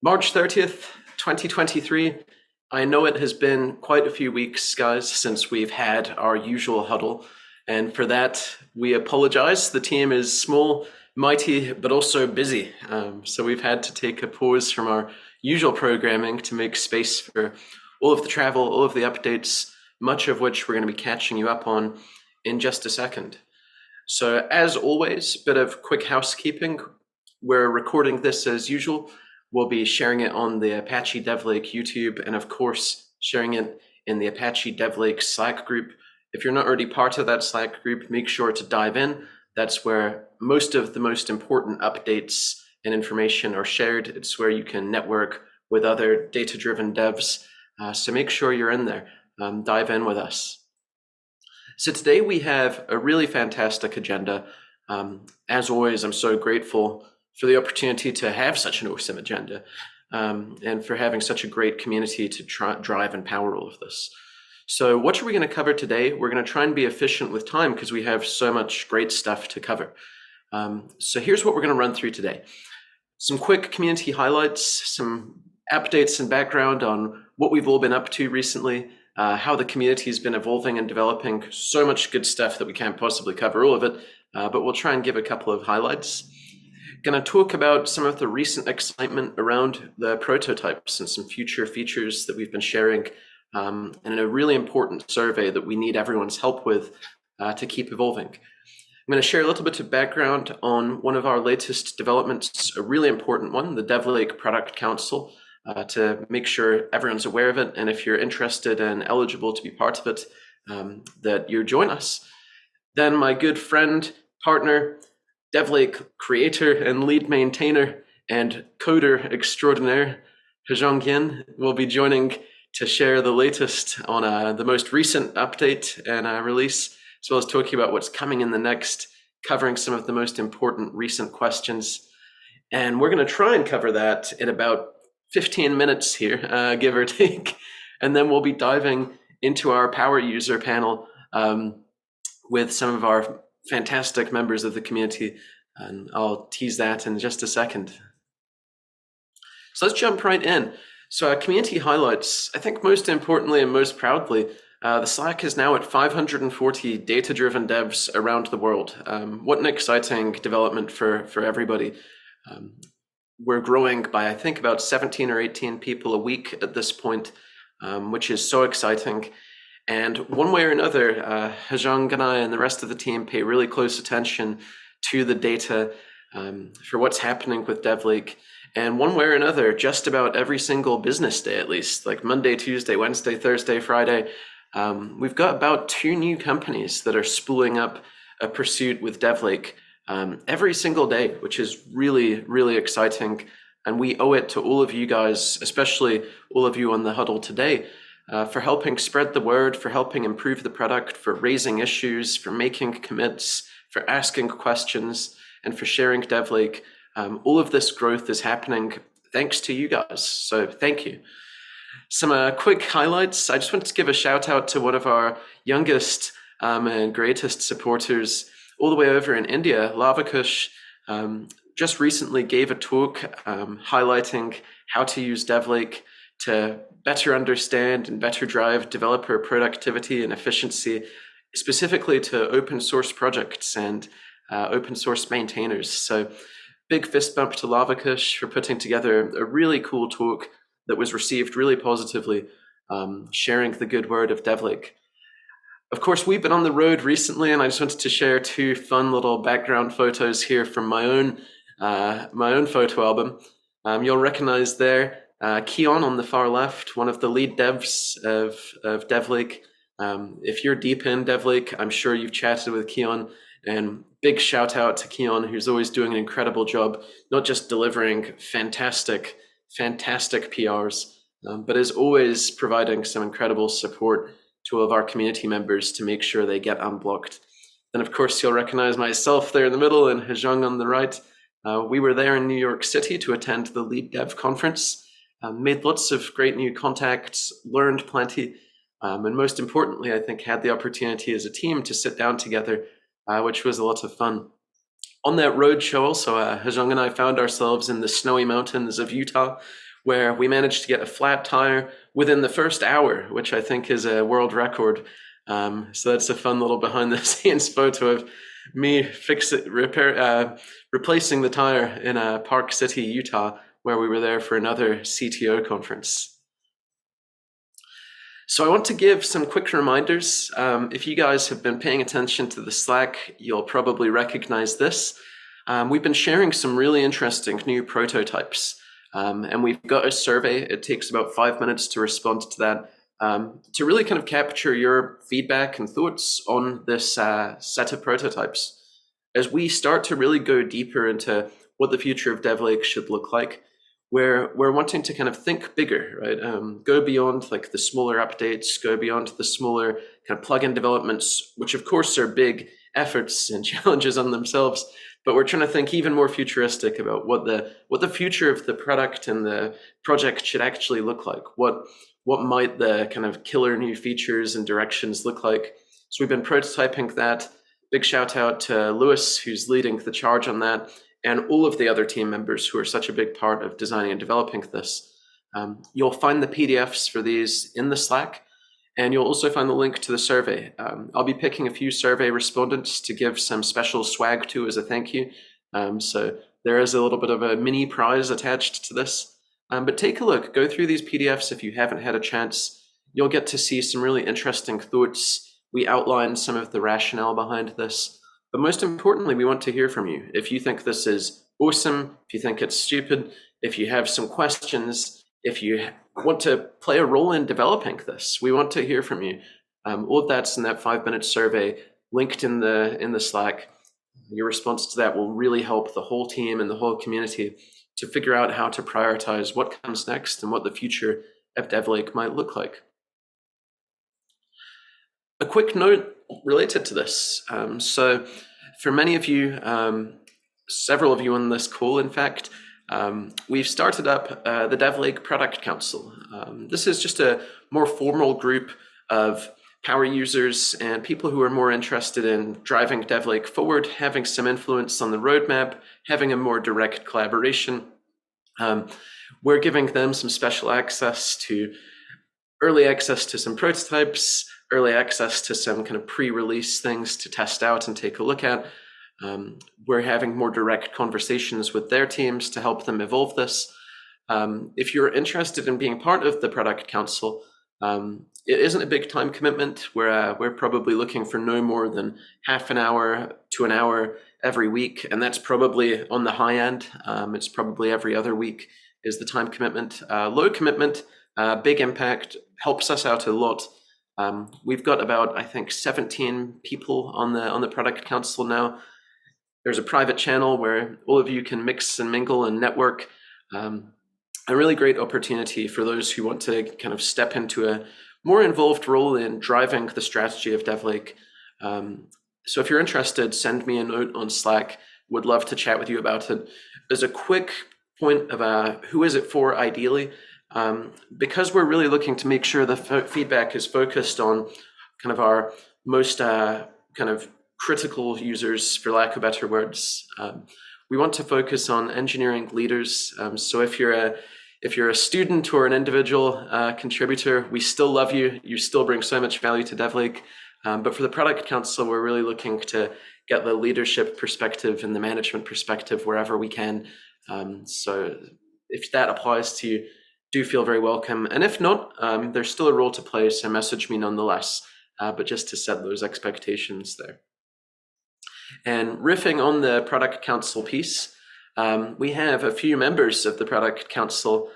March 30th, 2023. I know it has been quite a few weeks, guys, since we've had our usual huddle. And for that, we apologize. The team is small, mighty, but also busy. So we've had to take a pause from our usual programming to make space for all of the travel, all of the updates, much of which we're going to be catching you up on in just a second. So as always, bit of quick housekeeping. We're recording this as usual. We'll be sharing it on the Apache DevLake YouTube and of course, sharing it in the Apache DevLake Slack group. If you're not already part of that Slack group, make sure to dive in. That's where most of the most important updates and information are shared. It's where you can network with other data-driven devs. So make sure you're in there. Dive in with us. So today we have a really fantastic agenda. As always, I'm so grateful for the opportunity to have such an awesome agenda and for having such a great community to drive and power all of this. So what are we going to cover today? We're going to try and be efficient with time because we have so much great stuff to cover. So here's what we're going to run through today. Some quick community highlights, some updates and background on what we've all been up to recently, how the community has been evolving and developing. So much good stuff that we can't possibly cover all of it, but we'll try and give a couple of highlights. Going to talk about some of the recent excitement around the prototypes and some future features that we've been sharing, and a really important survey that we need everyone's help with to keep evolving. I'm going to share a little bit of background on one of our latest developments, a really important one, the DevLake Product Council, to make sure everyone's aware of it. And if you're interested and eligible to be part of it, that you join us. Then my good friend, partner, DevLake creator and lead maintainer and coder extraordinaire, Hezheng Yin, will be joining to share the latest on the most recent update and release, as well as talking about what's coming in the next, covering some of the most important recent questions. And we're going to try and cover that in about 15 minutes here, give or take. And then we'll be diving into our power user panel with some of our fantastic members of the community, and I'll tease that in just a second. So let's jump right in. So community highlights, I think most importantly and most proudly, the Slack is now at 540 data-driven devs around the world. What an exciting development for everybody. We're growing by, I think, about 17 or 18 people a week at this point, which is so exciting. And one way or another, Hezheng and I and the rest of the team pay really close attention to the data for what's happening with DevLake. And one way or another, just about every single business day, at least, like Monday, Tuesday, Wednesday, Thursday, Friday, we've got about 2 new companies that are spooling up a pursuit with DevLake every single day, which is really, really exciting. And we owe it to all of you guys, especially all of you on the huddle today, for helping spread the word, for helping improve the product, for raising issues, for making commits, for asking questions, and for sharing DevLake. All of this growth is happening thanks to you guys, so thank you. Some quick highlights. I just wanted to give a shout out to one of our youngest and greatest supporters all the way over in India, Lavakush. Just recently gave a talk highlighting how to use DevLake to better understand and better drive developer productivity and efficiency, specifically to open source projects and open source maintainers. So big fist bump to Lavakush for putting together a really cool talk that was received really positively, sharing the good word of DevLake. Of course, we've been on the road recently, and I just wanted to share 2 fun little background photos here from my own photo album. You'll recognize there Keon on the far left, one of the lead devs of DevLake. If you're deep in DevLake, I'm sure you've chatted with Keon, and big shout out to Keon, who's always doing an incredible job, not just delivering fantastic PRs, but is always providing some incredible support to all of our community members to make sure they get unblocked. Then of course you'll recognize myself there in the middle and Hezheng on the right. We were there in New York City to attend the Lead Dev Conference, made lots of great new contacts, learned plenty, and most importantly, I think had the opportunity as a team to sit down together, which was a lot of fun. On that road show also, Hezheng and I found ourselves in the snowy mountains of Utah, where we managed to get a flat tire within the first hour, which I think is a world record. So that's a fun little behind the scenes photo of me replacing the tire in Park City, Utah, where we were there for another CTO conference. So I want to give some quick reminders. If you guys have been paying attention to the Slack, you'll probably recognize this. We've been sharing some really interesting new prototypes. And we've got a survey. It takes about 5 minutes to respond to that, to really kind of capture your feedback and thoughts on this set of prototypes. As we start to really go deeper into what the future of DevLake should look like, we're wanting to kind of think bigger, right? Go beyond like the smaller updates, go beyond the smaller kind of plugin developments, which of course are big efforts and challenges on themselves. But we're trying to think even more futuristic about what the future of the product and the project should actually look like. What might the kind of killer new features and directions look like? So we've been prototyping that. Big shout out to Lewis, who's leading the charge on that, and all of the other team members who are such a big part of designing and developing this. You'll find the PDFs for these in the Slack, and you'll also find the link to the survey. I'll be picking a few survey respondents to give some special swag to as a thank you. So there is a little bit of a mini prize attached to this. But take a look, go through these PDFs if you haven't had a chance. You'll get to see some really interesting thoughts. We outlined some of the rationale behind this. But most importantly, we want to hear from you. If you think this is awesome, if you think it's stupid, if you have some questions, if you want to play a role in developing this, we want to hear from you. All of that's in that 5-minute survey linked in the Slack. Your response to that will really help the whole team and the whole community to figure out how to prioritize what comes next and what the future of DevLake might look like. A quick note related to this. So for many of you, several of you on this call, in fact, we've started up the DevLake Product Council. This is just a more formal group of power users and people who are more interested in driving DevLake forward, having some influence on the roadmap, having a more direct collaboration. We're giving them some special access to early access to some prototypes, early access to some kind of pre-release things to test out and take a look at. We're having more direct conversations with their teams to help them evolve this. If you're interested in being part of the product council, it isn't a big time commitment. We're probably looking for no more than half an hour to an hour every week, and that's probably on the high end. It's probably every other week is the time commitment. Low commitment, big impact, helps us out a lot. We've got about, I think, 17 people on the product council now. There's a private channel where all of you can mix and mingle and network. A really great opportunity for those who want to kind of step into a more involved role in driving the strategy of DevLake. So if you're interested, send me a note on Slack. Would love to chat with you about it. As a quick point of who is it for ideally, because we're really looking to make sure the feedback is focused on kind of our most kind of critical users, for lack of better words. We want to focus on engineering leaders. So if you're a student or an individual contributor, we still love you. You still bring so much value to DevLake. But for the product council, we're really looking to get the leadership perspective and the management perspective wherever we can. So if that applies to you, do feel very welcome. And if not, there's still a role to play, so message me nonetheless, but just to set those expectations there. And riffing on the product council piece, we have a few members of the product council.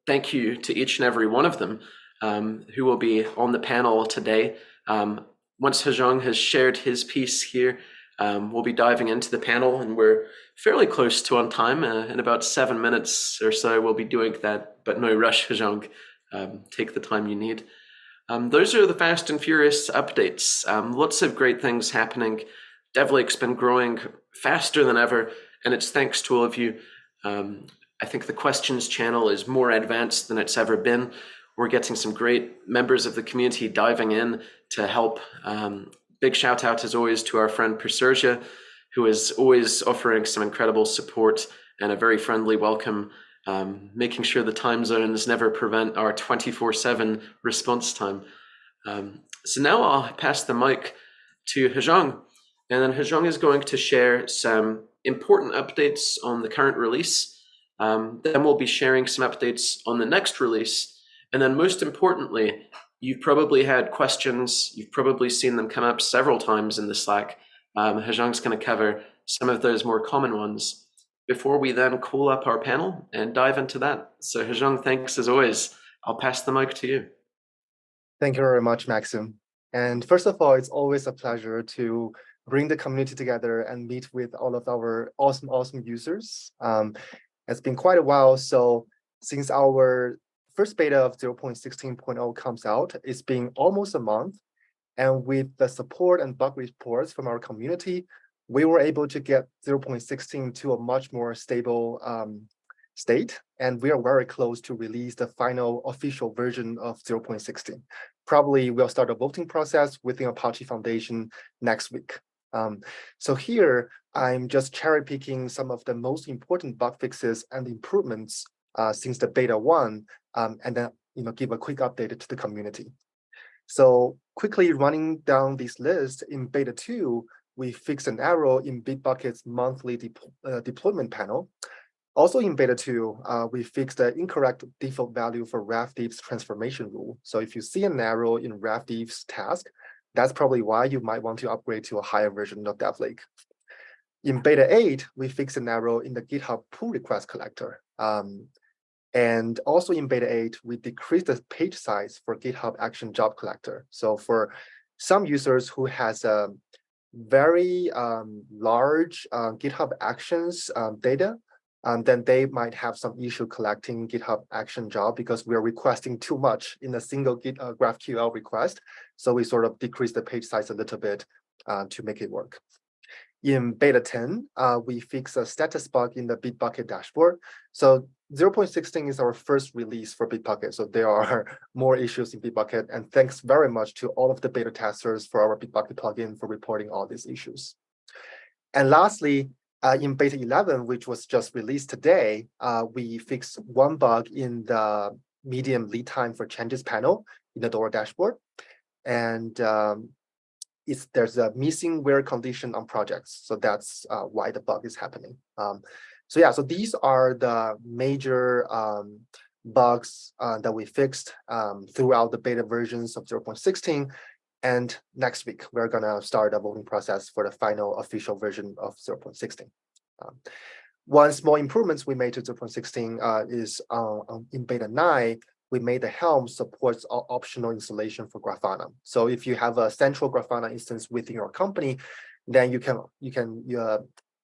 Thank you to each and every one of them who will be on the panel today. Once Hezheng has shared his piece here, we'll be diving into the panel, and we're fairly close to on time. In about 7 minutes or so, we'll be doing that, but no rush, Hezheng. Take the time you need. Those are the fast and furious updates. Lots of great things happening. DevLake's been growing faster than ever, and it's thanks to all of you. I think the questions channel is more advanced than it's ever been. We're getting some great members of the community diving in to help. Big shout out as always to our friend Persergia, who is always offering some incredible support and a very friendly welcome. making sure the time zones never prevent our 24/7 response time. So now I'll pass the mic to Hezheng, and then Hezheng is going to share some important updates on the current release. Then we'll be sharing some updates on the next release. And then most importantly, you've probably had questions. You've probably seen them come up several times in the Slack. Hezheng's going to cover some of those more common ones before we then call up our panel and dive into that. So Hezheng, thanks as always. I'll pass the mic to you. Thank you very much, Maxim. And first of all, it's always a pleasure to bring the community together and meet with all of our awesome users. It's been quite a while. So since our first beta of 0.16.0 comes out, it's been almost a month. And with the support and bug reports from our community, we were able to get 0.16 to a much more stable state. And we are very close to release the final official version of 0.16. Probably we'll start a voting process within Apache Foundation next week. So here, I'm just cherry picking some of the most important bug fixes and improvements since the beta 1, and then give a quick update to the community. So quickly running down this list, in beta 2, we fixed an error in Bitbucket's monthly deployment panel. Also in beta 2, we fixed the incorrect default value for RefDiv's transformation rule. So if you see an error in RefDiv's task, that's probably why you might want to upgrade to a higher version of DevLake. In beta 8, we fixed an error in the GitHub pull request collector. And also in beta 8, we decreased the page size for GitHub Action Job Collector. So for some users who has a very large GitHub Actions data, then they might have some issue collecting GitHub Action job because we're requesting too much in a single GraphQL request. So we sort of decrease the page size a little bit to make it work. In beta 10, we fix a status bug in the Bitbucket dashboard. So 0.16 is our first release for Bitbucket. So there are more issues in Bitbucket. And thanks very much to all of the beta testers for our Bitbucket plugin for reporting all these issues. And lastly, in beta 11, which was just released today, we fixed one bug in the medium lead time for changes panel in the DORA dashboard. And there's a missing where condition on projects. So that's why the bug is happening. So these are the major bugs that we fixed throughout the beta versions of 0.16. And next week, we're going to start a voting process for the final official version of 0.16. One small improvements we made to 0.16 is in beta 9, we made the Helm supports optional installation for Grafana. So if you have a central Grafana instance within your company, then you can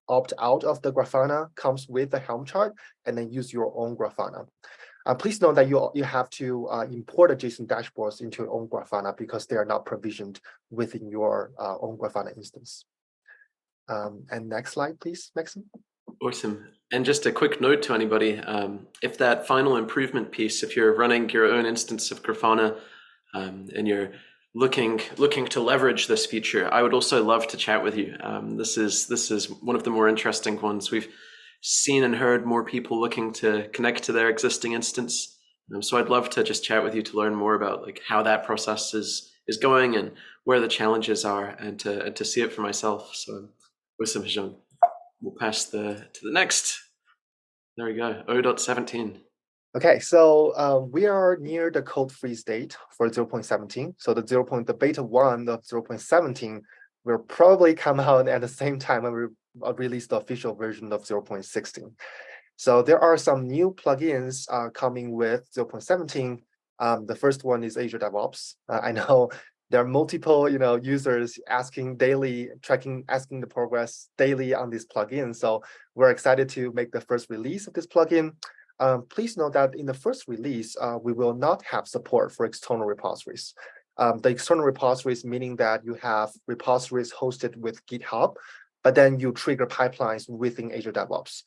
opt out of the Grafana, comes with the Helm chart, and then use your own Grafana. Please note that you have to import the JSON dashboards into your own Grafana because they are not provisioned within your own Grafana instance. And next slide, please, Maxim. Awesome. And just a quick note to anybody, if that final improvement piece, if you're running your own instance of Grafana and you're looking to leverage this feature, I would also love to chat with you. This is one of the more interesting ones. We've seen and heard more people looking to connect to their existing instance. So I'd love to just chat with you to learn more about like how that process is going and where the challenges are, and to see it for myself. So awesome, Hezheng. We'll pass to the next. There we go, 0.17. Okay, so we are near the code freeze date for 0.17. So the beta 1 of 0.17 will probably come out at the same time when we release the official version of 0.16. So there are some new plugins coming with 0.17. The first one is Azure DevOps. I know there are multiple users asking the progress daily on this plugin. So we're excited to make the first release of this plugin. Please note that in the first release, we will not have support for external repositories. The external repositories meaning that you have repositories hosted with GitHub, but then you trigger pipelines within Azure DevOps.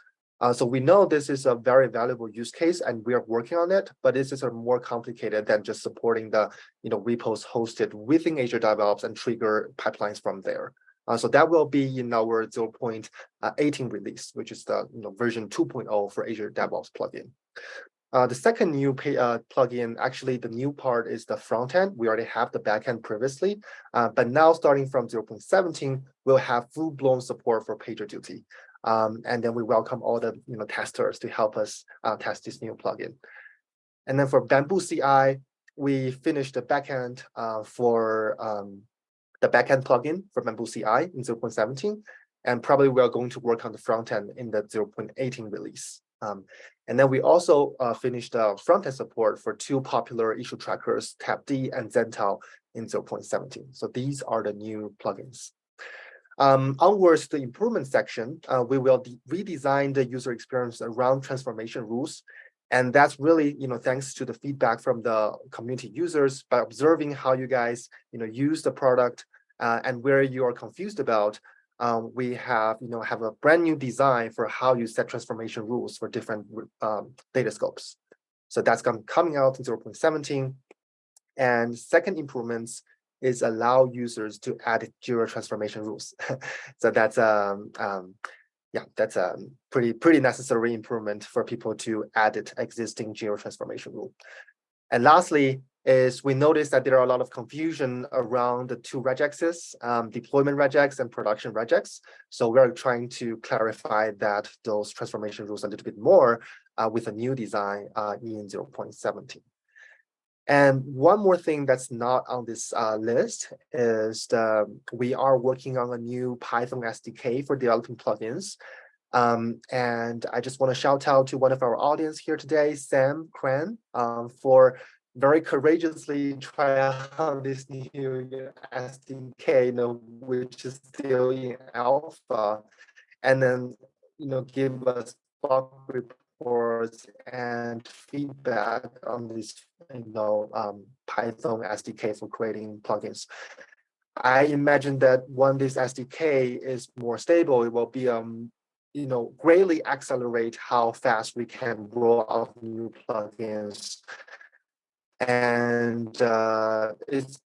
So we know this is a very valuable use case, and we are working on it, but this is more complicated than just supporting the repos hosted within Azure DevOps and trigger pipelines from there. So that will be in our 0.18 release, which is the version 2.0 for Azure DevOps plugin. The second new plugin, actually the new part is the front end. We already have the back end previously, but now starting from 0.17, we'll have full-blown support for PagerDuty. And then we welcome all the testers to help us test this new plugin. And then for Bamboo CI, we finished the backend for the backend plugin for Bamboo CI in 0.17, and probably we are going to work on the front end in the 0.18 release. And then we also finished the front end support for two popular issue trackers, TabD and Zental in 0.17. So these are the new plugins. Onwards to the improvement section, we will redesign the user experience around transformation rules. And that's really, thanks to the feedback from the community users. By observing how you guys, use the product and where you are confused about, we have a brand new design for how you set transformation rules for different data scopes. So that's coming out in 0.17. And second improvements is allow users to add Jira transformation rules. So that's that's a pretty necessary improvement for people to add existing Jira transformation rule. And lastly is we noticed that there are a lot of confusion around the two regexes, deployment regex and production regex. So we're trying to clarify those transformation rules a little bit more with a new design in 0.17. And one more thing that's not on this list is we are working on a new Python SDK for developing plugins. And I just want to shout out to one of our audience here today, Sam Cran, for very courageously trying out this new SDK, which is still in alpha, and then give us bug reports and feedback on this Python SDK for creating plugins. I imagine that when this SDK is more stable, it will be greatly accelerate how fast we can roll out new plugins. And it's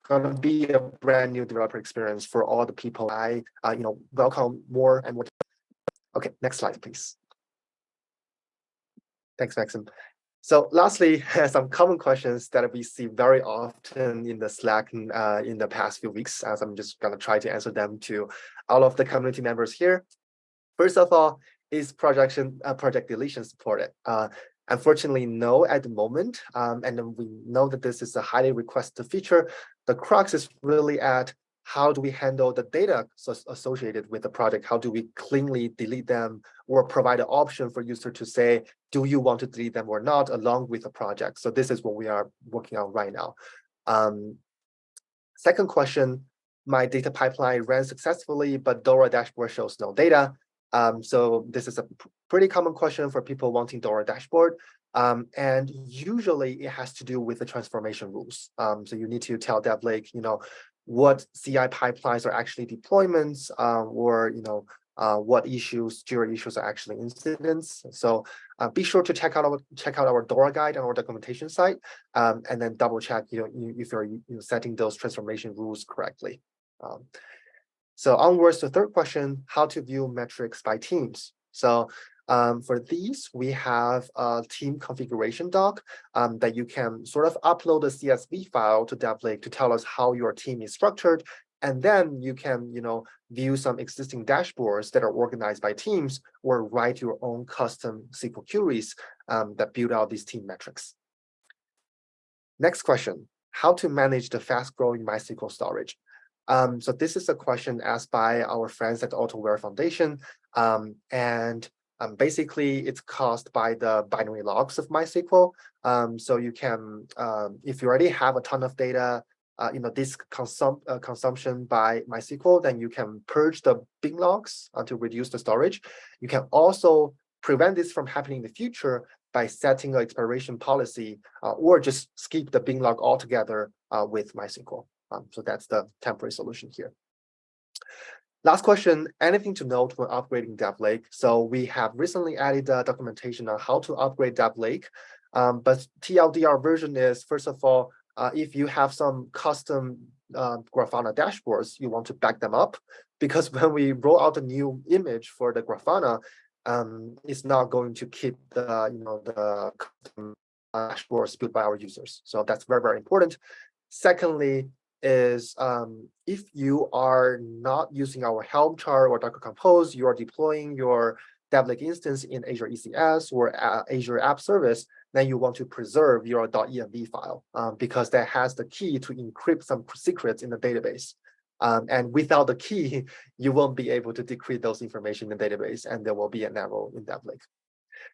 gonna be a brand new developer experience for all the people. I welcome more and more. Okay, next slide, please. Thanks, Maxim. So lastly, some common questions that we see very often in the Slack in the past few weeks, as I'm just gonna try to answer them to all of the community members here. First of all, is project deletion supported? Unfortunately, no at the moment. And then we know that this is a highly requested feature. The crux is really at how do we handle the data associated with the project? How do we cleanly delete them or provide an option for user to say, do you want to delete them or not, along with the project? So this is what we are working on right now. Second question, my data pipeline ran successfully, but DORA dashboard shows no data. So this is a pretty common question for people wanting DORA dashboard. And usually it has to do with the transformation rules. So you need to tell DevLake, what CI pipelines are actually deployments, or what Jira issues are actually incidents. So be sure to check out our DORA guide on our documentation site, and then double check if you're setting those transformation rules correctly. So onwards to the third question, how to view metrics by teams. So for these, we have a team configuration doc that you can sort of upload a CSV file to DevLake to tell us how your team is structured. And then you can view some existing dashboards that are organized by teams, or write your own custom SQL queries that build out these team metrics. Next question, how to manage the fast-growing MySQL storage. So this is a question asked by our friends at the AutoWare Foundation. And basically, it's caused by the binary logs of MySQL. So you can, if you already have a ton of data, disk consumption by MySQL, then you can purge the bin logs to reduce the storage. You can also prevent this from happening in the future by setting an expiration policy, or just skip the bin log altogether with MySQL. So that's the temporary solution here. Last question, anything to note when upgrading DevLake? So we have recently added documentation on how to upgrade DevLake. But TLDR version is, first of all, if you have some custom Grafana dashboards, you want to back them up, because when we roll out a new image for the Grafana, it's not going to keep the the dashboards built by our users. So that's very, very important. Secondly, is if you are not using our Helm chart or Docker Compose, you are deploying your DevLake instance in Azure ECS or Azure App Service, then you want to preserve your .env file because that has the key to encrypt some secrets in the database. And without the key, you won't be able to decrypt those information in the database, and there will be an error in DevLake.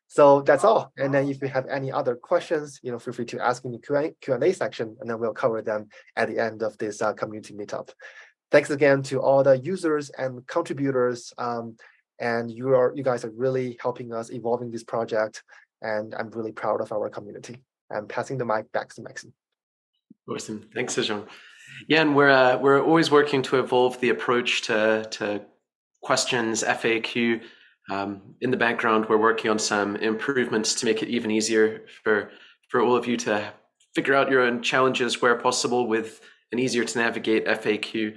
So that's all. And then if you have any other questions, feel free to ask in the Q&A section, and then we'll cover them at the end of this community meetup. Thanks again to all the users and contributors. And you guys are really helping us evolving this project. And I'm really proud of our community. I'm passing the mic back to Maxim. Awesome. Thanks, Hezheng. Yeah, and we're always working to evolve the approach to questions, FAQ. In the background, we're working on some improvements to make it even easier for all of you to figure out your own challenges where possible with an easier to navigate FAQ.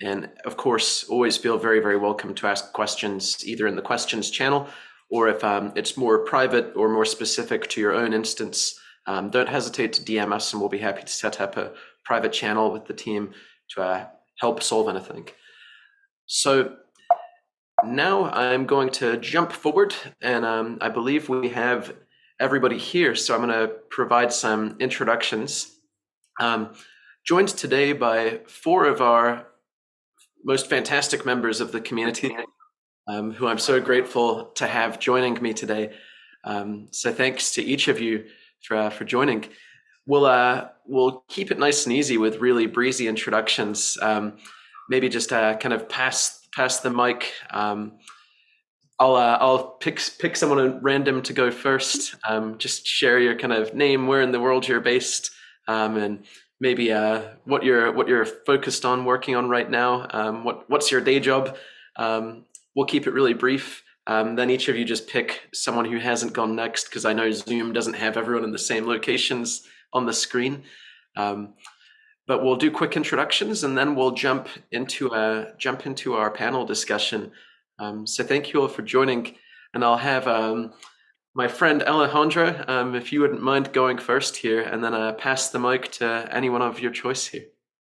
And of course, always feel very, very welcome to ask questions either in the questions channel, or if it's more private or more specific to your own instance, don't hesitate to DM us, and we'll be happy to set up a private channel with the team to help solve anything. So now I'm going to jump forward, and I believe we have everybody here, so I'm going to provide some introductions. Joined today by 4 of our most fantastic members of the community, who I'm so grateful to have joining me today. So thanks to each of you for joining. We'll keep it nice and easy with really breezy introductions. Maybe just kind of pass the mic. I'll pick someone random to go first. Just share your kind of name, where in the world you're based, and maybe what you're focused on working on right now. What's your day job? We'll keep it really brief. Then each of you just pick someone who hasn't gone next, because I know Zoom doesn't have everyone in the same locations on the screen. But we'll do quick introductions, and then we'll jump into our panel discussion. So thank you all for joining, and I'll have my friend Alejandro, if you wouldn't mind going first here, and then pass the mic to anyone of your choice here.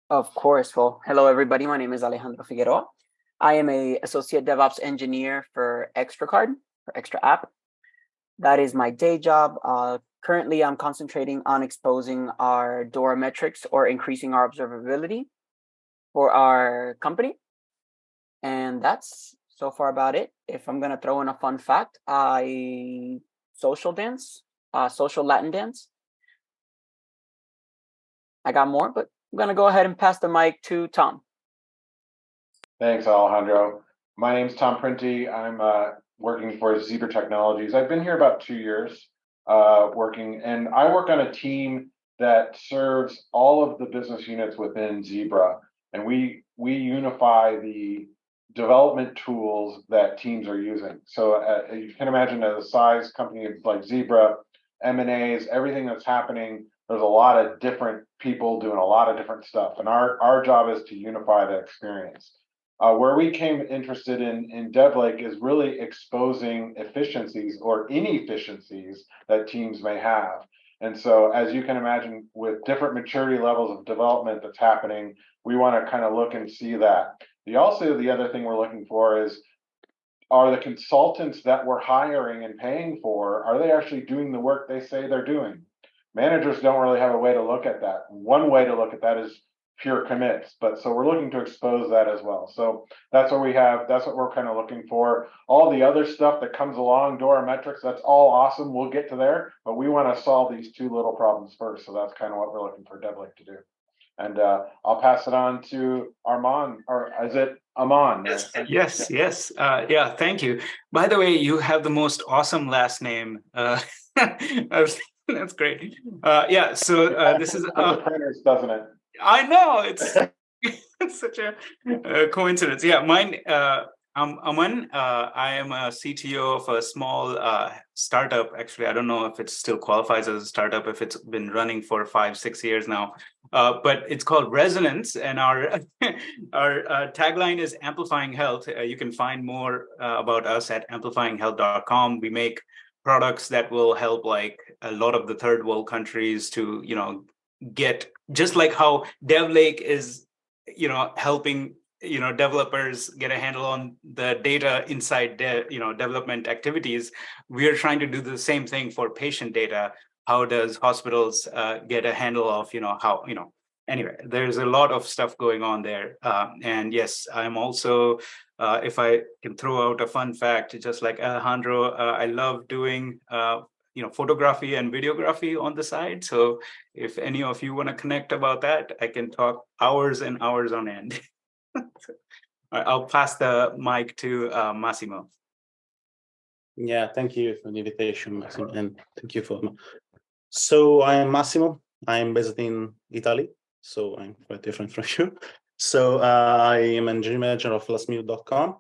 Of course. Well, hello everybody. My name is Alejandro Figueroa. I am an associate DevOps engineer for ExtraCard, for Extra App. That is my day job. Currently, I'm concentrating on exposing our DORA metrics, or increasing our observability for our company. And that's so far about it. If I'm going to throw in a fun fact, I social Latin dance. I got more, but I'm going to go ahead and pass the mic to Tom. Thanks, Alejandro. My name's Tom Printy. I'm working for Zebra Technologies. I've been here about 2 years working, and I work on a team that serves all of the business units within Zebra, and we unify the development tools that teams are using. So you can imagine, as a size company like Zebra, M&As, everything that's happening, there's a lot of different people doing a lot of different stuff, and our job is to unify that experience. Where we came interested in DevLake is really exposing efficiencies or inefficiencies that teams may have. And so, as you can imagine, with different maturity levels of development that's happening, we want to kind of look and see that. The other thing we're looking for is, are the consultants that we're hiring and paying for, are they actually doing the work they say they're doing? Managers don't really have a way to look at that. One way to look at that is pure commits, but so we're looking to expose that as well. So that's what we're kind of looking for. All the other stuff that comes along, DORA metrics, that's all awesome. We'll get to there, but we want to solve these 2 little problems first. So that's kind of what we're looking for DevLake to do. And I'll pass it on to Armand, or is it Aman? Yes. Yeah, thank you. By the way, you have the most awesome last name. That's great. Yeah, so this is printers, doesn't it? I know, it's it's such a coincidence. Yeah, mine. I'm Aman. I am a CTO of a small startup. Actually, I don't know if it still qualifies as a startup, if it's been running for 5-6 years now. But it's called Resonance, and our our tagline is Amplifying Health. You can find more about us at amplifyinghealth.com. We make products that will help like a lot of the third world countries to, get, just like how DevLake is, helping developers get a handle on the data inside development activities. We are trying to do the same thing for patient data. How does hospitals get a handle of how anyway, there's a lot of stuff going on there. And yes, I'm also if I can throw out a fun fact, just like Alejandro, I love doing photography and videography on the side. So if any of you want to connect about that, I can talk hours and hours on end. I'll pass the mic to Massimo. Yeah, thank you for the invitation, Massimo, and thank you for. So I'm Massimo. I'm based in Italy, so I'm quite different from you. So I am engineering manager of lastminute.com.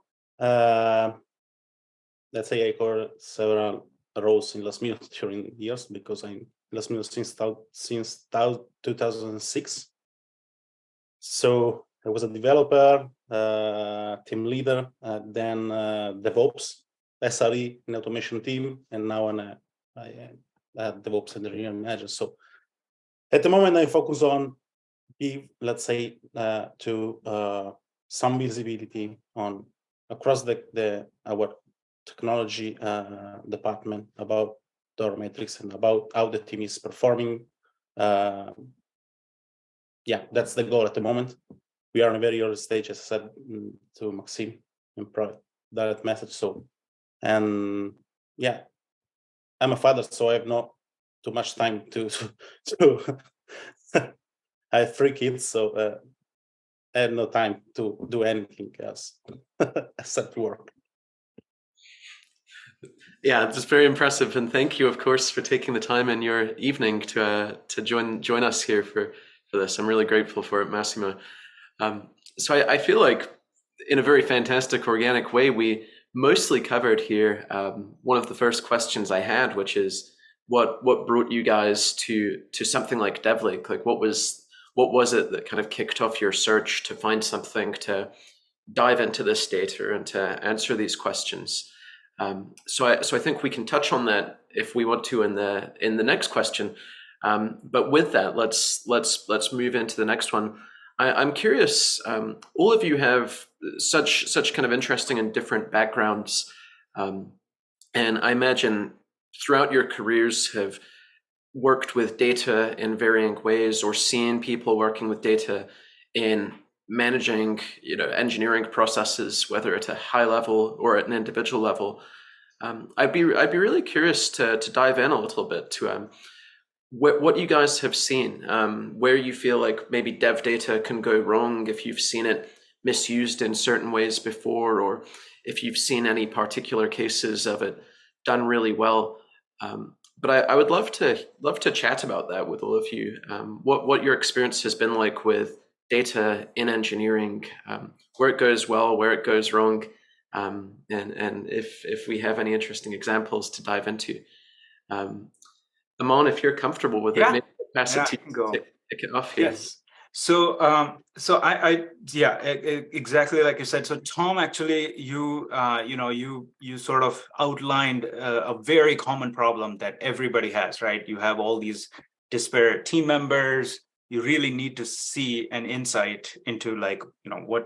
Let's say I cover several roles in Last Minute during years because I'm Last Minute since 2006. So I was a developer, team leader, then DevOps, SRE in automation team, and now I'm a DevOps engineering manager. So at the moment, I focus on give, let's say, to some visibility on across our technology department about DORA metrics and about how the team is performing. Yeah, that's the goal at the moment. We are in a very early stage, as I said to Maxime in private direct message. So, and yeah, I'm a father, so I have not too much time to I have 3 kids, so I have no time to do anything else except work. Yeah, it's very impressive, and thank you, of course, for taking the time in your evening to join us here for this. I'm really grateful for it, Massimo. So I feel like in a very fantastic organic way, we mostly covered here one of the first questions I had, which is what brought you guys to something like DevLake? Like what was it that kind of kicked off your search to find something to dive into this data and to answer these questions? So I think we can touch on that if we want to in the next question. But with that, let's move into the next one. I'm curious. All of you have such kind of interesting and different backgrounds, and I imagine throughout your careers have worked with data in varying ways, or seen people working with data in managing engineering processes, whether at a high level or at an individual level. I'd be really curious to dive in a little bit to what you guys have seen, where you feel like maybe dev data can go wrong, if you've seen it misused in certain ways before, or if you've seen any particular cases of it done really well. But I would love to chat about that with all of you. What your experience has been like with data in engineering, where it goes well, where it goes wrong, and if we have any interesting examples to dive into. Aman, if you're comfortable with it, maybe I'll pass it to you to kick it off here. Yes. So I exactly like you said. So Tom, actually, you sort of outlined a very common problem that everybody has, right? You have all these disparate team members. You really need to see an insight into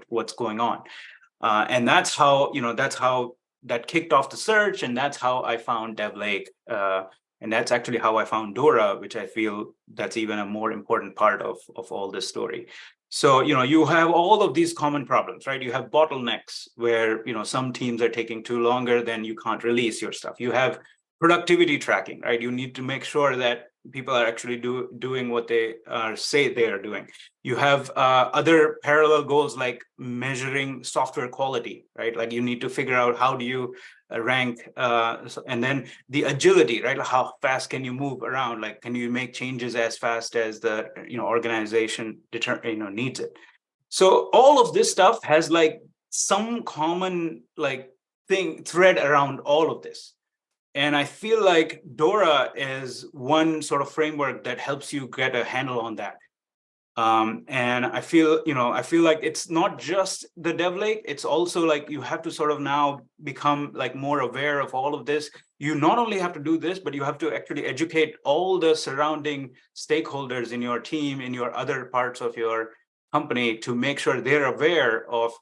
what's going on, and that's how that kicked off the search, and that's how I found DevLake. And that's actually how I found DORA, which I feel that's even a more important part of all this story. So, you have all of these common problems, right? You have bottlenecks where, some teams are taking too longer, then you can't release your stuff. You have productivity tracking, right? You need to make sure that people are actually doing what they say they are doing. You have other parallel goals like measuring software quality, right? Like you need to figure out how do you rank, and then the agility, right? How fast can you move around? Like, can you make changes as fast as the organization needs it? So all of this stuff has some common like thread around all of this. And I feel like DORA is one sort of framework that helps you get a handle on that. And I feel like it's not just the DevLake, it's also like you have to sort of now become like more aware of all of this. You not only have to do this, but you have to actually educate all the surrounding stakeholders in your team, in your other parts of your company, to make sure they're aware of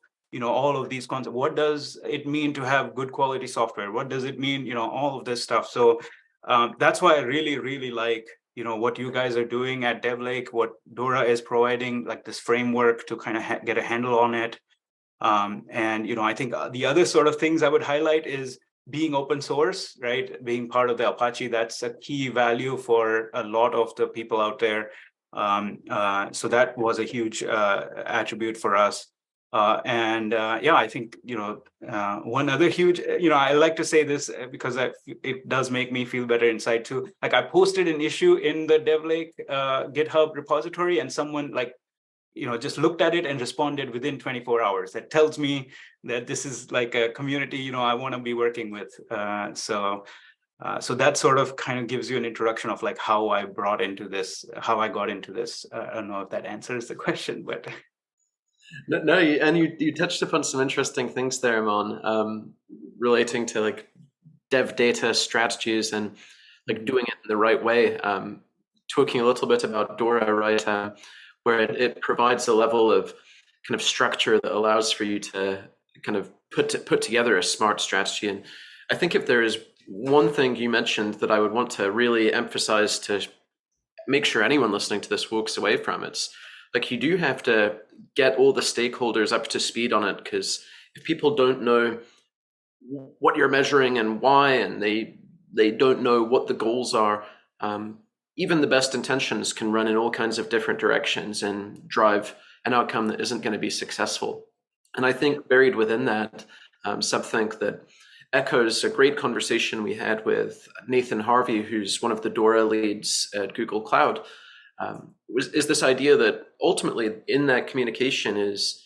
all of these concepts. What does it mean to have good quality software? What does it mean, all of this stuff. So that's why I really, really like what you guys are doing at DevLake, what DORA is providing, like this framework to kind of get a handle on it. And I think the other sort of things I would highlight is being open source, right? Being part of the Apache, that's a key value for a lot of the people out there. So that was a huge attribute for us. I think one other huge, I like to say this because it does make me feel better inside too. Like I posted an issue in the DevLake GitHub repository, and someone just looked at it and responded within 24 hours. That tells me that this is like a community I want to be working with. So that sort of kind of gives you an introduction of like how I got into this. I don't know if that answers the question, but. No, and you touched upon some interesting things there, Amon, relating to like dev data strategies and like doing it in the right way. Talking a little bit about DORA, right, where it provides a level of kind of structure that allows for you to kind of put together a smart strategy. And I think if there is one thing you mentioned that I would want to really emphasize to make sure anyone listening to this walks away from, it's like you do have to get all the stakeholders up to speed on it, because if people don't know what you're measuring and why, and they don't know what the goals are, even the best intentions can run in all kinds of different directions and drive an outcome that isn't going to be successful. And I think buried within that, something that echoes a great conversation we had with Nathan Harvey, who's one of the DORA leads at Google Cloud, is this idea that ultimately in that communication is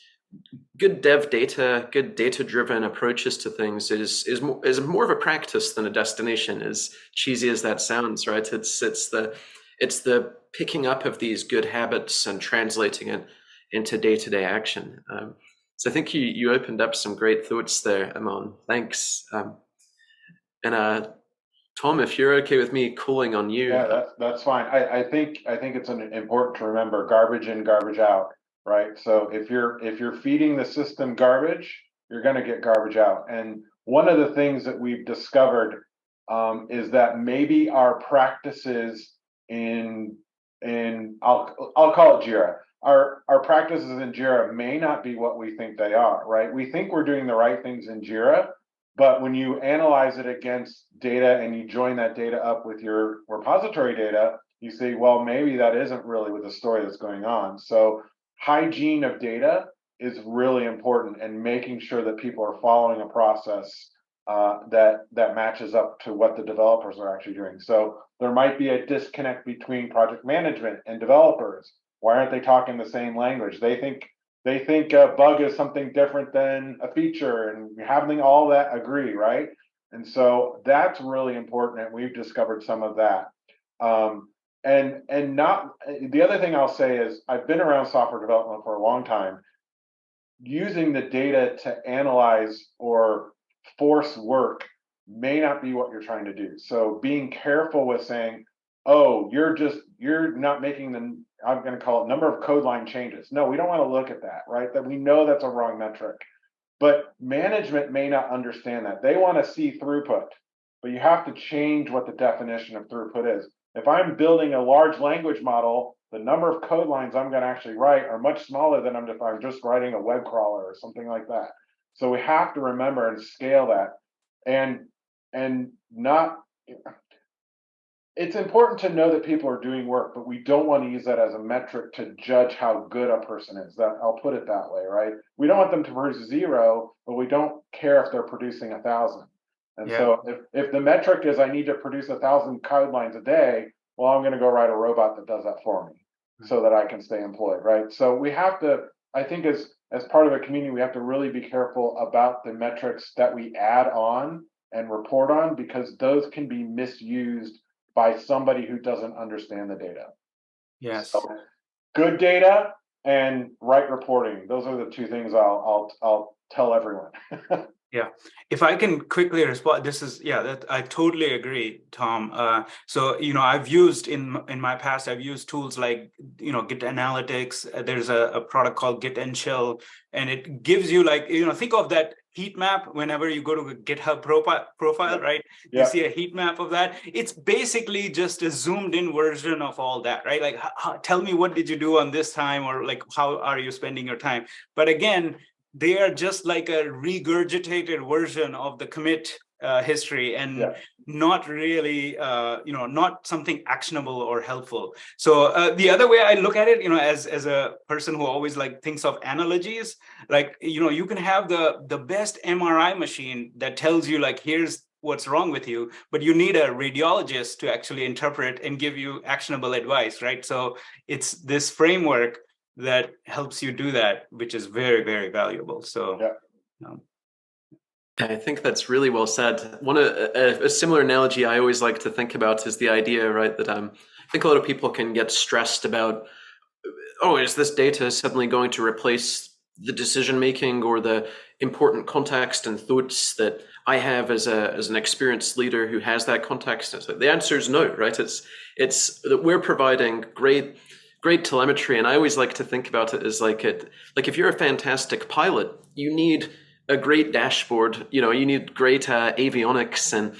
good dev data, good data-driven approaches to things is more of a practice than a destination, as cheesy as that sounds, right? It's the picking up of these good habits and translating it into day-to-day action. So I think you opened up some great thoughts there, Amon. Thanks. And Tom, if you're okay with me calling on you. Yeah, that's fine. I think it's important to remember garbage in, garbage out, right? So if you're feeding the system garbage, you're going to get garbage out. And one of the things that we've discovered is that maybe our practices in I'll call it Jira. Our practices in Jira may not be what we think they are, right? We think we're doing the right things in Jira, but when you analyze it against data and you join that data up with your repository data, you say, well, maybe that isn't really with the story that's going on. So hygiene of data is really important, and making sure that people are following a process that matches up to what the developers are actually doing. So there might be a disconnect between project management and developers. Why aren't they talking the same language? They think a bug is something different than a feature, and having all that agree, right? And so that's really important, and we've discovered some of that. And not the other thing I'll say is I've been around software development for a long time. Using the data to analyze or force work may not be what you're trying to do. So being careful with saying, oh, you're not making the, I'm going to call it number of code line changes. No, we don't want to look at that, right? That we know that's a wrong metric. But management may not understand that. They want to see throughput, but you have to change what the definition of throughput is. If I'm building a large language model, the number of code lines I'm going to actually write are much smaller than if I'm just writing a web crawler or something like that. So we have to remember and scale that, and not. It's important to know that people are doing work, but we don't want to use that as a metric to judge how good a person is. That I'll put it that way, right? We don't want them to produce 0, but we don't care if they're producing 1,000. And so if the metric is I need to produce 1,000 code lines a day, well, I'm going to go write a robot that does that for me so that I can stay employed, right? So we have to, I think, as as part of a community, we have to really be careful about the metrics that we add on and report on, because those can be misused by somebody who doesn't understand the data. Yes. So, good data and right reporting. Those are the two things I'll tell everyone. Yeah, if I can quickly respond, that I totally agree, Tom. So I've used in my past, I've used tools like Git Analytics. There's a product called Git and Chill, and it gives you think of that heat map whenever you go to a GitHub profile, right? You see a heat map of that. It's basically just a zoomed in version of all that, right? Like, tell me, what did you do on this time, or like, how are you spending your time? But again, they are just like a regurgitated version of the commit history, and not really, not something actionable or helpful. So the other way I look at it, as a person who always thinks of analogies, you can have the best MRI machine that tells you here's what's wrong with you, but you need a radiologist to actually interpret and give you actionable advice, right? So it's this framework that helps you do that, which is very, very valuable. So I think that's really well said. A similar analogy I always like to think about is the idea, right, that I think a lot of people can get stressed about, is this data suddenly going to replace the decision making or the important context and thoughts that I have as an experienced leader who has that context? And so the answer is no, right? It's that we're providing great telemetry, and I always like to think about it as like if you're a fantastic pilot, you need a great dashboard. You need great avionics, and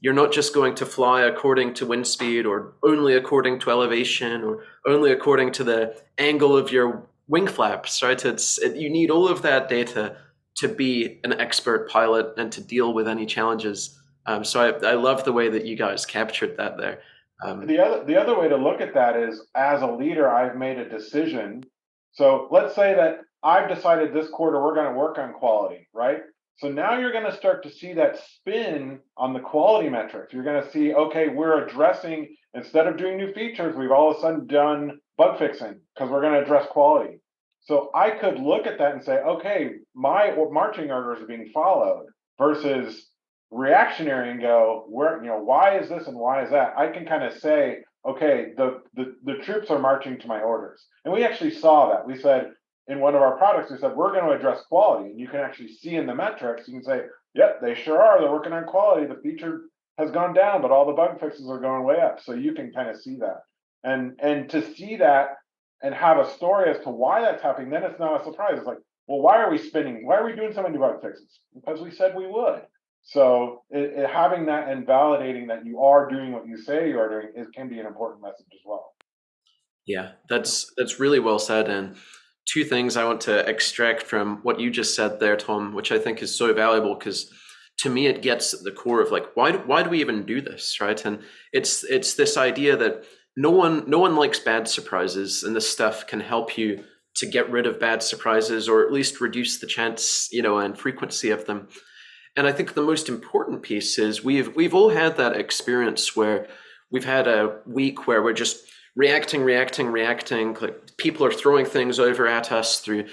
you're not just going to fly according to wind speed or only according to elevation or only according to the angle of your wing flaps, right? You need all of that data to be an expert pilot and to deal with any challenges. So I love the way that you guys captured that there. The other way to look at that is, as a leader, I've made a decision. So let's say that I've decided this quarter we're going to work on quality, right? So now you're going to start to see that spin on the quality metrics. You're going to see, okay, we're addressing, instead of doing new features, we've all of a sudden done bug fixing because we're going to address quality. So I could look at that and say, okay, my marching orders are being followed, versus reactionary and go, why is this and why is that? I can kind of say, okay, the troops are marching to my orders. And we actually saw that. We said in one of our products, we said, we're going to address quality. And you can actually see in the metrics, you can say, yep, they sure are. They're working on quality. The feature has gone down, but all the bug fixes are going way up. So you can kind of see that. And to see that and have a story as to why that's happening, then it's not a surprise. It's like, well, why are we spinning? Why are we doing so many bug fixes? Because we said we would. So having that and validating that you are doing what you say you are doing can be an important message as well. Yeah, that's really well said. And two things I want to extract from what you just said there, Tom, which I think is so valuable, because to me it gets at the core of why do we even do this, right? And it's this idea that no one likes bad surprises, and this stuff can help you to get rid of bad surprises, or at least reduce the chance, and frequency of them. And I think the most important piece is we've all had that experience where we've had a week where we're just reacting. Like, people are throwing things over at us through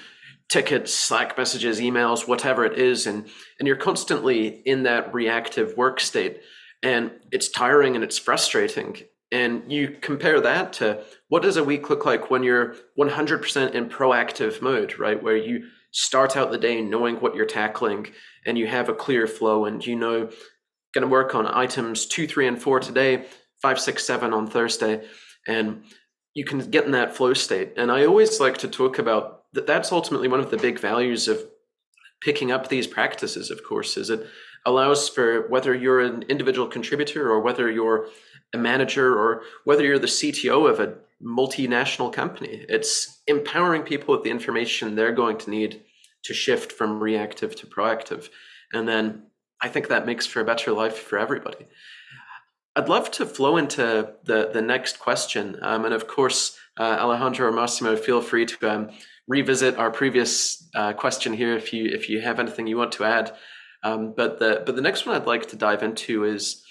tickets, Slack messages, emails, whatever it is, and you're constantly in that reactive work state, and it's tiring and it's frustrating. And you compare that to what does a week look like when you're 100% in proactive mode, right? Where you start out the day knowing what you're tackling, and you have a clear flow, and going to work on items 2, 3, and 4 today, 5, 6, 7 on Thursday, and you can get in that flow state. And I always like to talk about that. That's ultimately one of the big values of picking up these practices, of course, is it allows for, whether you're an individual contributor or whether you're a manager or whether you're the CTO of a multinational company, it's empowering people with the information they're going to need to shift from reactive to proactive. And then I think that makes for a better life for everybody. I'd love to flow into the next question. And of course, Alejandro or Massimo, feel free to revisit our previous question here if you have anything you want to add. But the next one I'd like to dive into is,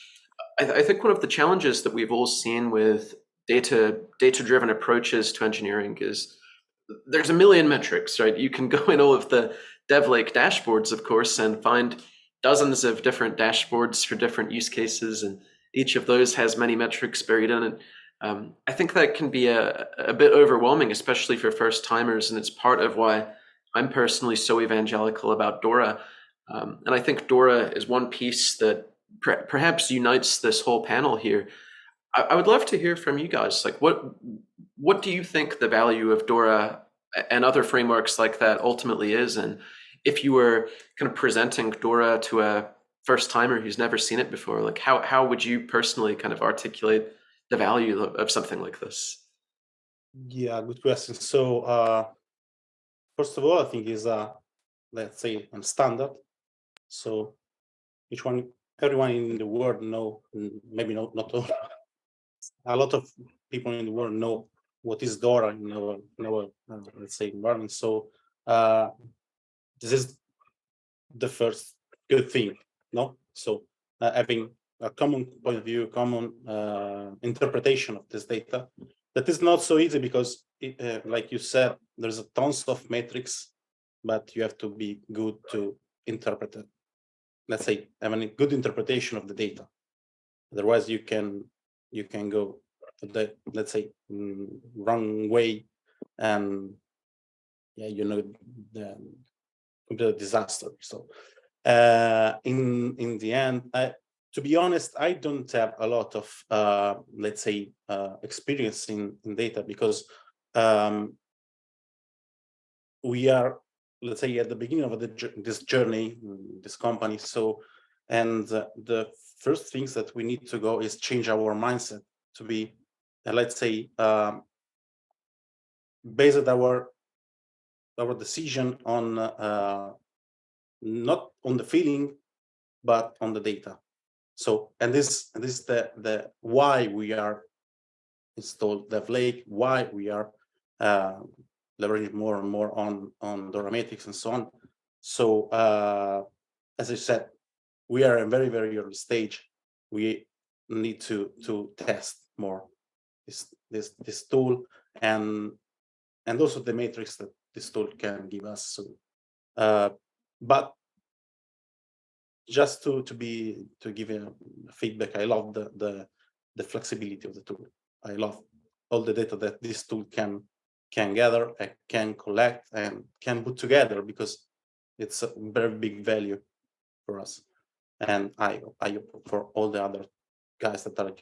I think one of the challenges that we've all seen with data-driven approaches to engineering is there's a million metrics, right? You can go in all of the DevLake dashboards, of course, and find dozens of different dashboards for different use cases, and each of those has many metrics buried in it. I think that can be a bit overwhelming, especially for first timers, and it's part of why I'm personally so evangelical about DORA. And I think DORA is one piece that perhaps unites this whole panel here. I would love to hear from you guys. Like, what do you think the value of DORA and other frameworks like that ultimately is? And if you were kind of presenting DORA to a first timer who's never seen it before, like how would you personally kind of articulate the value of something like this? Yeah, good question. So first of all, I think is let's say a standard. So everyone in the world know, maybe not all, a lot of people in the world know what is DORA in our let's say environment. So this is the first good thing, no? So having a common point of view, common interpretation of this data, that is not so easy because, like you said, there's a tons of metrics, but you have to be good to interpret it. Let's say having a good interpretation of the data. Otherwise, you can go the, let's say, wrong way, and yeah, the complete disaster. So in the end, to be honest, I don't have a lot of let's say experience in data, because we are, let's say, at the beginning of this journey, this company. So, and the first things that we need to go is change our mindset to be, let's say, based our decision on not on the feeling, but on the data. So, and this is the why we are installed DevLake, why we are leveraging more and more on DORA metrics and so on. So, as I said, we are in very, very early stage. We need to test more this tool, and also the matrix that this tool can give us. So, but just to give a feedback, I love the flexibility of the tool. I love all the data that this tool can gather, can collect, and can put together, because it's a very big value for us. And I for all the other guys that are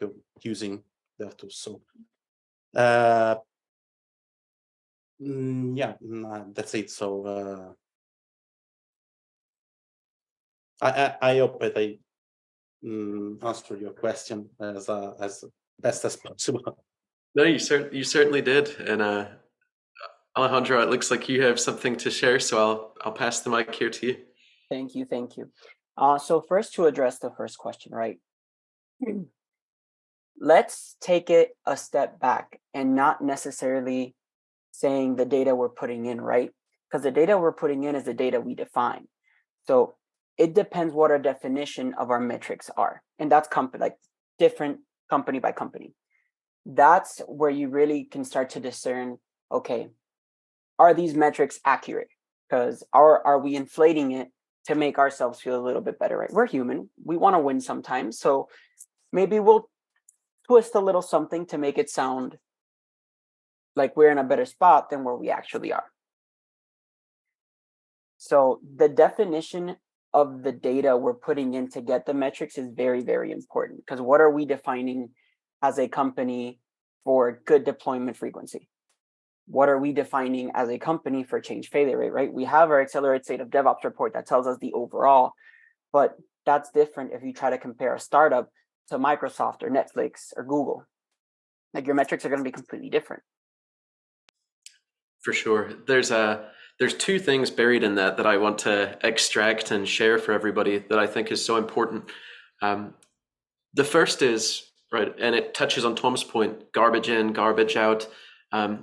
using that tool. So yeah, that's it. So I hope that I answered your question as best as possible. No, you certainly did. And Alejandro, it looks like you have something to share, so I'll pass the mic here to you. Thank you. So first, to address the first question, right? Let's take it a step back and not necessarily saying the data we're putting in, right? Because the data we're putting in is the data we define. So it depends what our definition of our metrics are. And that's different company by company. That's where you really can start to discern, okay, are these metrics accurate? Because are we inflating it to make ourselves feel a little bit better, right? We're human. We want to win sometimes. So maybe we'll twist a little something to make it sound like we're in a better spot than where we actually are. So the definition of the data we're putting in to get the metrics is very, very important, because what are we defining as a company for good deployment frequency? What are we defining as a company for change failure rate, right? We have our accelerated state of DevOps report that tells us the overall, but that's different if you try to compare a startup to Microsoft or Netflix or Google. Like, your metrics are going to be completely different. For sure. There's two things buried in that I want to extract and share for everybody that I think is so important. The first is, right, and it touches on Tom's point, garbage in, garbage out.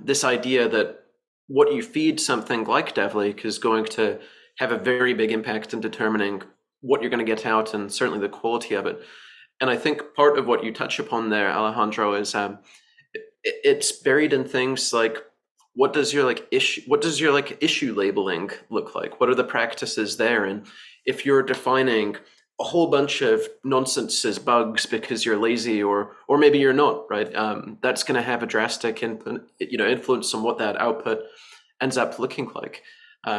This idea that what you feed something like DevLake is going to have a very big impact in determining what you're going to get out, and certainly the quality of it. And I think part of what you touch upon there, Alejandro, is it's buried in things like what does your issue labeling look like? What are the practices there? And if you're defining a whole bunch of nonsense as bugs because you're lazy, or maybe you're not, right? That's going to have a drastic influence on what that output ends up looking like.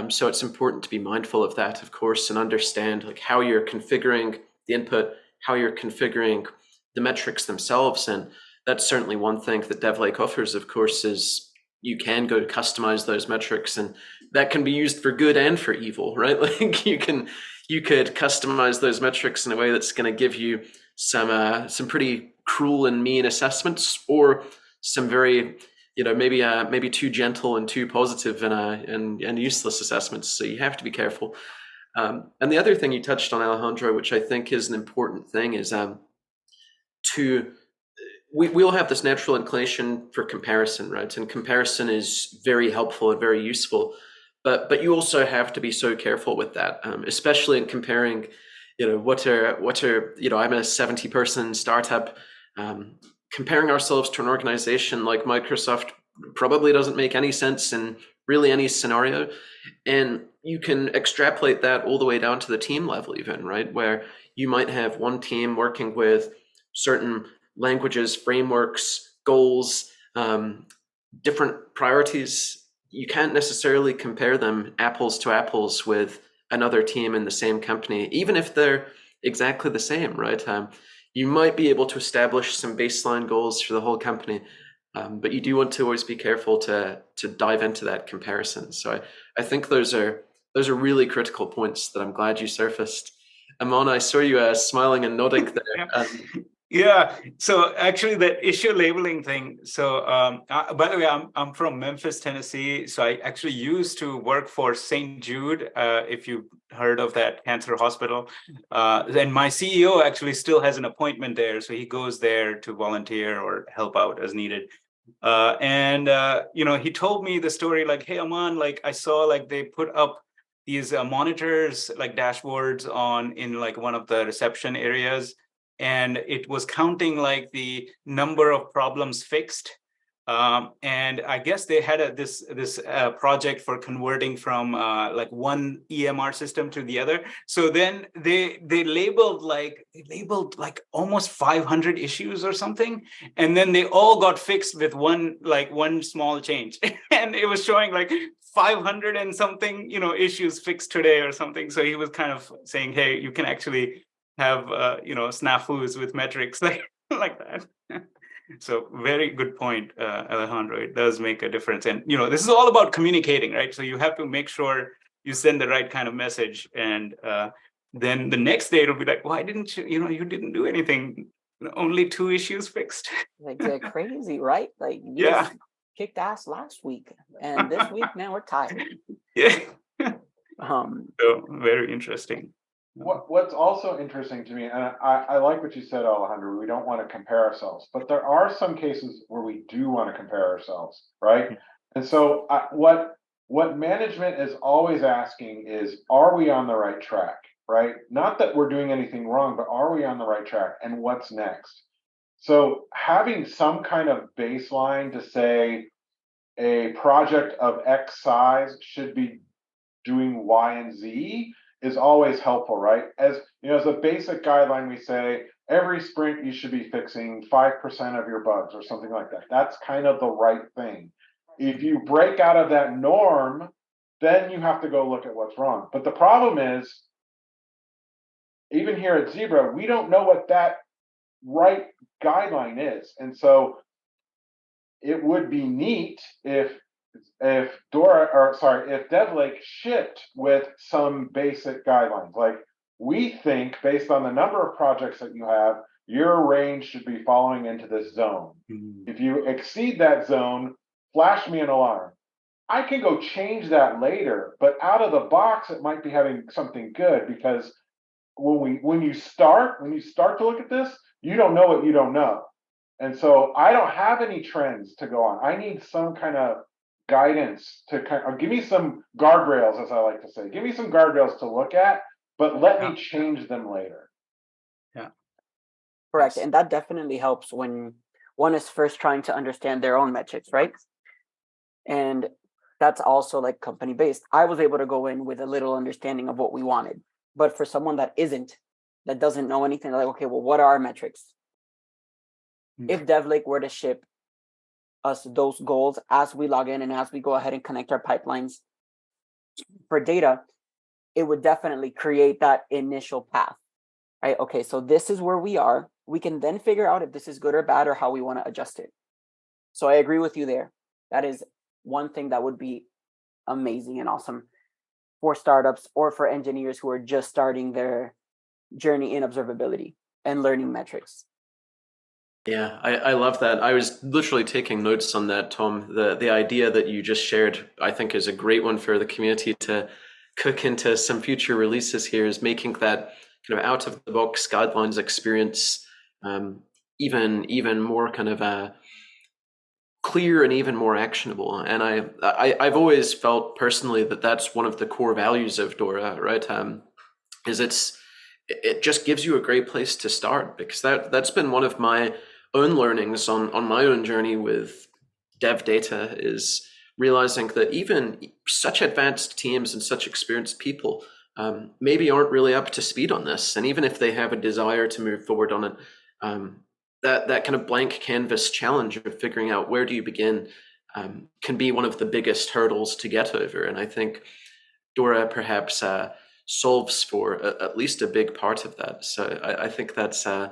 So it's important to be mindful of that, of course, and understand like how you're configuring the input, how you're configuring the metrics themselves. And that's certainly one thing that DevLake offers, of course, is you can go customize those metrics, and that can be used for good and for evil, right? Like you could customize those metrics in a way that's going to give you some pretty cruel and mean assessments, or some very, maybe too gentle and too positive and useless assessments. So you have to be careful. And the other thing you touched on, Alejandro, which I think is an important thing, is we all have this natural inclination for comparison, right? And comparison is very helpful and very useful. But you also have to be so careful with that, especially in comparing, what are I'm a 70-person startup. Comparing ourselves to an organization like Microsoft probably doesn't make any sense in really any scenario. And you can extrapolate that all the way down to the team level even, right? Where you might have one team working with certain languages, frameworks, goals, different priorities. You can't necessarily compare them apples to apples with another team in the same company, even if they're exactly the same, right? You might be able to establish some baseline goals for the whole company, but you do want to always be careful to dive into that comparison. So I think those are really critical points that I'm glad you surfaced. Amon, I saw you smiling and nodding there. Yeah. So actually, that issue labeling thing. So by the way, I'm from Memphis, Tennessee. So I actually used to work for St. Jude, if you've heard of that cancer hospital. And my CEO actually still has an appointment there, so he goes there to volunteer or help out as needed. He told me the story like, "Hey, Aman, like I saw like they put up these monitors, like dashboards in like one of the reception areas. And it was counting like the number of problems fixed. And I guess they had this project for converting from like one EMR system to the other. So then they labeled like almost 500 issues or something, and then they all got fixed with one small change, and it was showing like 500 and something issues fixed today or something. So he was kind of saying, hey, you can actually have snafus with metrics like that. So very good point, Alejandro. It does make a difference. And this is all about communicating, right? So you have to make sure you send the right kind of message, and then the next day it'll be like, why didn't you, you didn't do anything, only 2 issues fixed. Like they're crazy, right? Like you just kicked ass last week, and this week, man, we're tired. Yeah. So very interesting. What's also interesting to me, and I like what you said, Alejandro, we don't want to compare ourselves, but there are some cases where we do want to compare ourselves, right? And so what management is always asking is, are we on the right track, right? Not that we're doing anything wrong, but are we on the right track, and what's next? So having some kind of baseline to say a project of X size should be doing Y and Z is always helpful, right? As a basic guideline, we say every sprint you should be fixing 5% of your bugs or something like that. That's kind of the right thing. If you break out of that norm, then you have to go look at what's wrong. But the problem is, even here at Zebra, we don't know what that right guideline is. And so it would be neat if DevLake shipped with some basic guidelines. Like, we think based on the number of projects that you have, your range should be falling into this zone. Mm-hmm. If you exceed that zone, flash me an alarm. I can go change that later, but out of the box, it might be having something good, because when you start to look at this, you don't know what you don't know. And so I don't have any trends to go on. I need some kind of guidance to give me some guardrails, as I like to say. Give me some guardrails to look at, but let me change them later. Yeah. Correct. And that definitely helps when one is first trying to understand their own metrics, right? And that's also like company based. I was able to go in with a little understanding of what we wanted. But for someone that doesn't know anything, they're like, okay, well, what are our metrics? If DevLake were to ship us those goals as we log in and as we go ahead and connect our pipelines for data, it would definitely create that initial path, right? Okay, so this is where we are. We can then figure out if this is good or bad or how we want to adjust it. So I agree with you there. That is one thing that would be amazing and awesome for startups or for engineers who are just starting their journey in observability and learning metrics. Yeah, I love that. I was literally taking notes on that, Tom. The idea that you just shared, I think, is a great one for the community to cook into some future releases here, is making that kind of out of the box guidelines experience even more kind of clear and even more actionable. And I've always felt personally that that's one of the core values of DORA, right? Is it just gives you a great place to start, because that's been one of my own learnings on my own journey with dev data, is realizing that even such advanced teams and such experienced people maybe aren't really up to speed on this. And even if they have a desire to move forward on it, that kind of blank canvas challenge of figuring out where do you begin can be one of the biggest hurdles to get over. And I think DORA perhaps solves for at least a big part of that. So I think that's a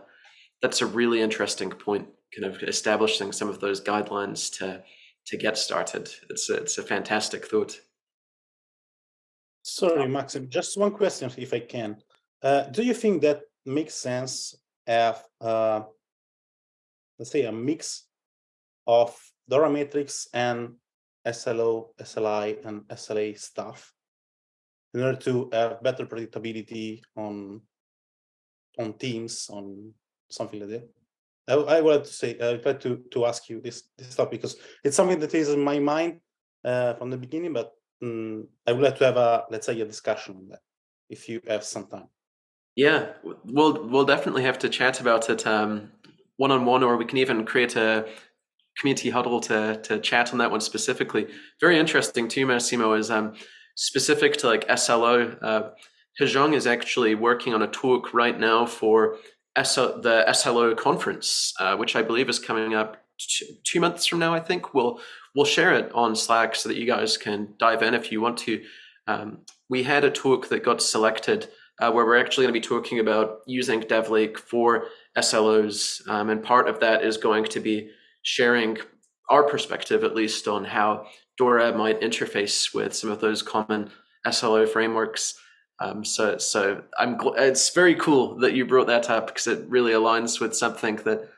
really interesting point, kind of establishing some of those guidelines to get started. It's a fantastic thought. Sorry, Maxim, just one question, if I can. Do you think that makes sense of, let's say, a mix of DORA metrics and SLO, SLI, and SLA stuff in order to have better predictability on teams, on something like that? I would like to say, I'd like to ask you this stuff, because it's something that is in my mind from the beginning, but I would like to have let's say, a discussion on that, if you have some time. Yeah, we'll definitely have to chat about it one-on-one, or we can even create a community huddle to chat on that one specifically. Very interesting too, Massimo, is specific to like SLO. Hezheng is actually working on a talk right now for the SLO conference, which I believe is coming up 2 months from now. I think we'll share it on Slack so that you guys can dive in if you want to. We had a talk that got selected where we're actually going to be talking about using DevLake for SLOs, and part of that is going to be sharing our perspective, at least, on how DORA might interface with some of those common SLO frameworks. So it's very cool that you brought that up, because it really aligns with something that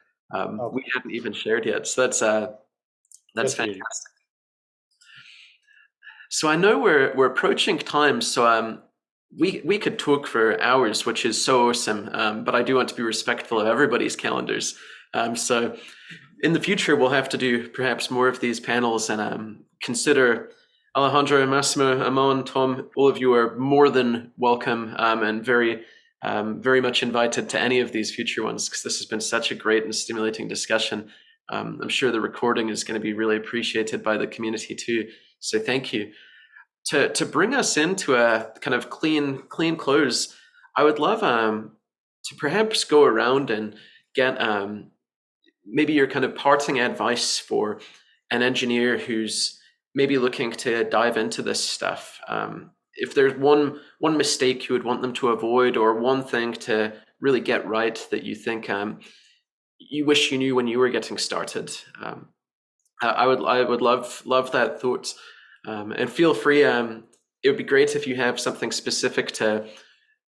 we hadn't even shared yet. So that's fantastic. So I know we're approaching time, so we could talk for hours, which is so awesome. But I do want to be respectful of everybody's calendars. So in the future, we'll have to do perhaps more of these panels, and consider Alejandro, Massimo, Amon, Tom, all of you are more than welcome and very much invited to any of these future ones, because this has been such a great and stimulating discussion. I'm sure the recording is going to be really appreciated by the community too. So thank you. To bring us into a kind of clean close, I would love to perhaps go around and get maybe your kind of parting advice for an engineer who's maybe looking to dive into this stuff. If there's one mistake you would want them to avoid, or one thing to really get right that you think you wish you knew when you were getting started, I would love that thought. And feel free. It would be great if you have something specific to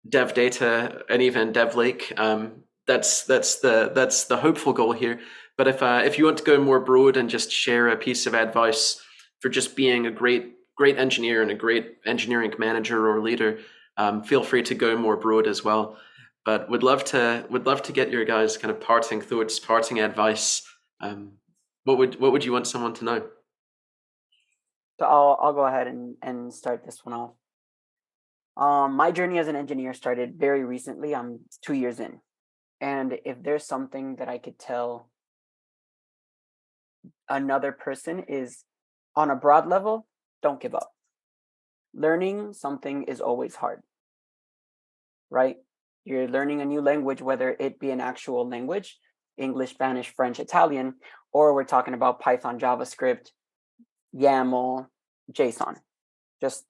dev data and even DevLake. That's the hopeful goal here. But if you want to go more broad and just share a piece of advice for just being a great engineer and a great engineering manager or leader, feel free to go more broad as well. But would love to get your guys' kind of parting thoughts, parting advice. What would you want someone to know? So I'll go ahead and start this one off. My journey as an engineer started very recently. I'm 2 years in. And if there's something that I could tell another person, is on a broad level, don't give up. Learning something is always hard, right? You're learning a new language, whether it be an actual language, English, Spanish, French, Italian, or we're talking about Python, JavaScript, YAML, JSON, just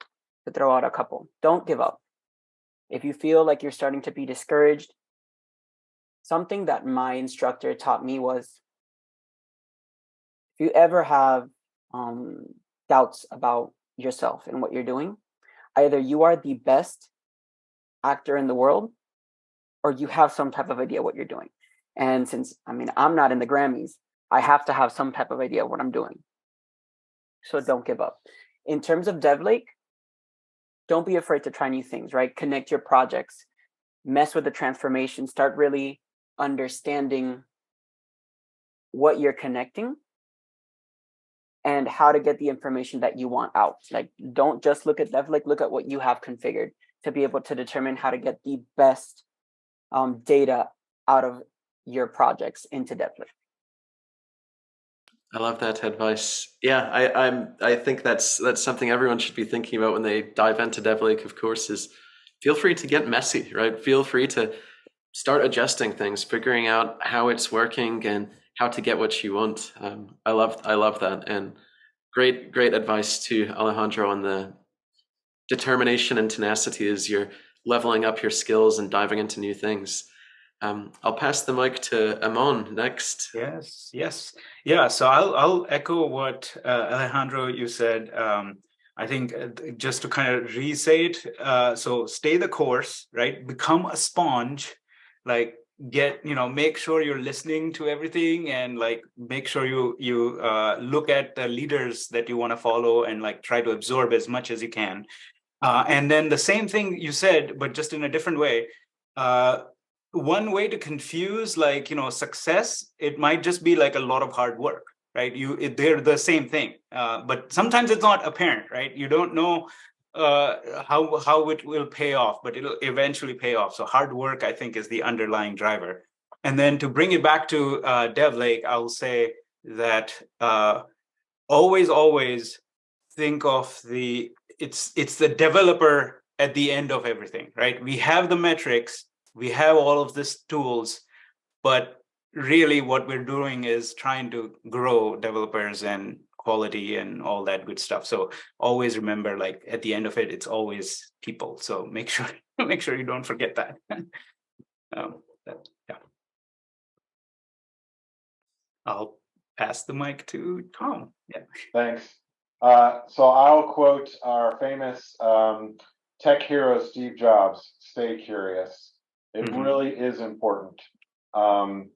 to throw out a couple. Don't give up. If you feel like you're starting to be discouraged, something that my instructor taught me was, if you ever have doubts about yourself and what you're doing, either you are the best actor in the world or you have some type of idea what you're doing. And since, I'm not in the Grammys, I have to have some type of idea what I'm doing. So don't give up. In terms of DevLake, don't be afraid to try new things, right? Connect your projects, mess with the transformation, start really understanding what you're connecting and how to get the information that you want out. Like, don't just look at DevLake, look at what you have configured to be able to determine how to get the best data out of your projects into DevLake. I love that advice. Yeah, I think that's something everyone should be thinking about when they dive into DevLake, of course, is feel free to get messy, right? Feel free to start adjusting things, figuring out how it's working and how to get what you want. I love that. And great advice to Alejandro on the determination and tenacity as you're leveling up your skills and diving into new things. I'll pass the mic to Amon next. Yes. Yeah, so I'll echo what Alejandro, you said. I think just to kind of re-say it, so stay the course, right? Become a sponge, like make sure you're listening to everything and like make sure you look at the leaders that you want to follow and like try to absorb as much as you can. And then the same thing you said, but just in a different way. One way to confuse success, it might just be like a lot of hard work, right? They're the same thing, but sometimes it's not apparent, right? You don't know how it will pay off, but it'll eventually pay off. So hard work, I think, is the underlying driver. And then to bring it back to DevLake, I'll say that always think of it's the developer at the end of everything, right? We have the metrics, we have all of these tools, but really what we're doing is trying to grow developers and quality and all that good stuff. So always remember, like at the end of it, it's always people. So make sure you don't forget that. Yeah. I'll pass the mic to Tom. Yeah. Thanks. So I'll quote our famous tech hero, Steve Jobs, stay curious. It really is important. The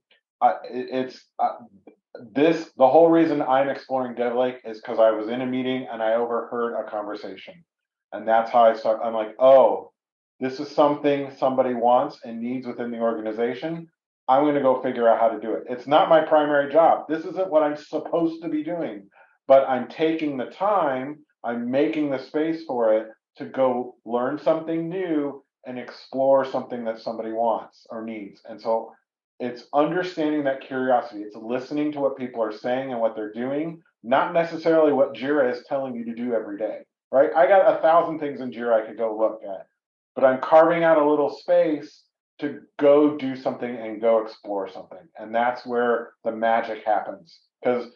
whole reason I'm exploring DevLake is because I was in a meeting and I overheard a conversation. And that's how I'm like, oh, this is something somebody wants and needs within the organization. I'm going to go figure out how to do it. It's not my primary job. This isn't what I'm supposed to be doing, but I'm taking the time, I'm making the space for it to go learn something new and explore something that somebody wants or needs. And so it's understanding that curiosity. It's listening to what people are saying and what they're doing, not necessarily what Jira is telling you to do every day, right? I got 1,000 things in Jira I could go look at, but I'm carving out a little space to go do something and go explore something. And that's where the magic happens. Because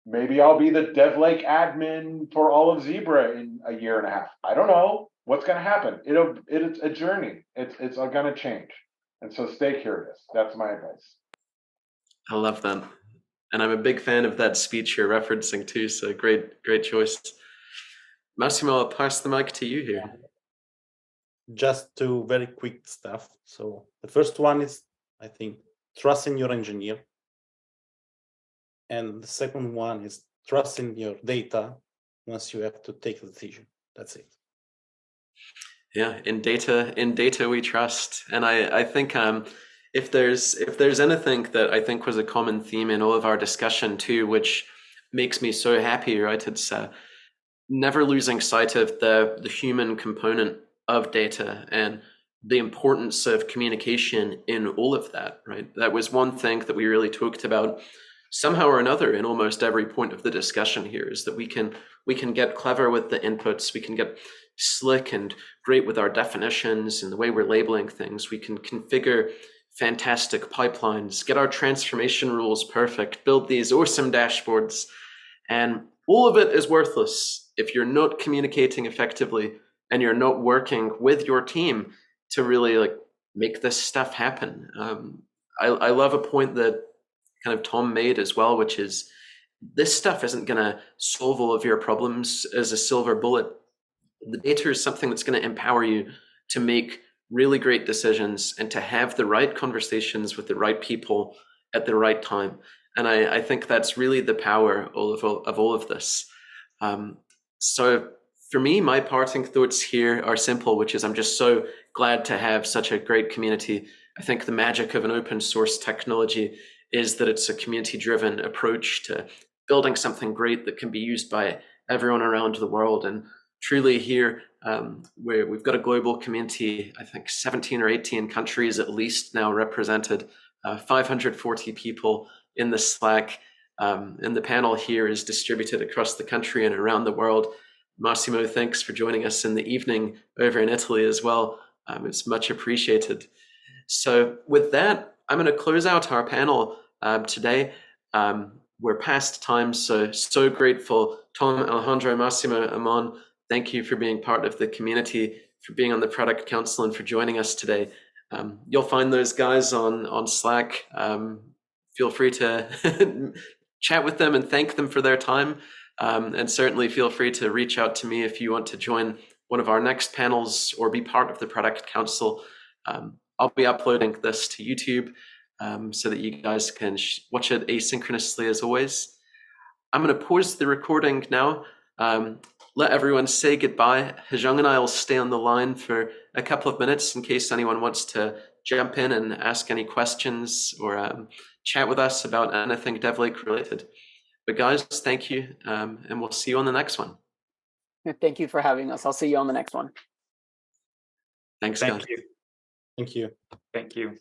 maybe I'll be the DevLake admin for all of Zebra in a year and a half. I don't know what's going to happen. It's a journey. It's going to change. And so stay curious. That's my advice. I love that. And I'm a big fan of that speech you're referencing too. So great choice. Massimo, I'll pass the mic to you here. Just two very quick stuff. So the first one is, I think, trust in your engineer. And the second one is trust in your data once you have to take a decision. That's it. Yeah, in data we trust. And I think if there's anything that I think was a common theme in all of our discussion too, which makes me so happy, right? It's never losing sight of the human component of data and the importance of communication in all of that, right? That was one thing that we really talked about somehow or another in almost every point of the discussion here, is that we can we can get clever with the inputs. We can get slick and great with our definitions and the way we're labeling things. We can configure fantastic pipelines, get our transformation rules perfect, build these awesome dashboards. And all of it is worthless if you're not communicating effectively and you're not working with your team to really like make this stuff happen. I love a point that kind of Tom made as well, which is this stuff isn't going to solve all of your problems as a silver bullet. The data is something that's going to empower you to make really great decisions and to have the right conversations with the right people at the right time. And I think that's really the power of all of this. So for me, my parting thoughts here are simple, which is I'm just so glad to have such a great community. I think the magic of an open source technology is that it's a community-driven approach to building something great that can be used by everyone around the world. And truly here, where we've got a global community, I think 17 or 18 countries at least now represented, 540 people in the Slack. And the panel here is distributed across the country and around the world. Massimo, thanks for joining us in the evening over in Italy as well. It's much appreciated. So with that, I'm going to close out our panel today. We're past time, so grateful. Tom, Alejandro, Massimo, Amon, thank you for being part of the community, for being on the Product Council, and for joining us today. You'll find those guys on Slack. Feel free to chat with them and thank them for their time. And certainly feel free to reach out to me if you want to join one of our next panels or be part of the Product Council. I'll be uploading this to YouTube so that you guys can watch it asynchronously as always. I'm going to pause the recording now. Let everyone say goodbye. Hezheng and I will stay on the line for a couple of minutes in case anyone wants to jump in and ask any questions or chat with us about anything DevLake related. But guys, thank you, and we'll see you on the next one. Thank you for having us. I'll see you on the next one. Thanks, guys. Thank you. Thank you. Thank you.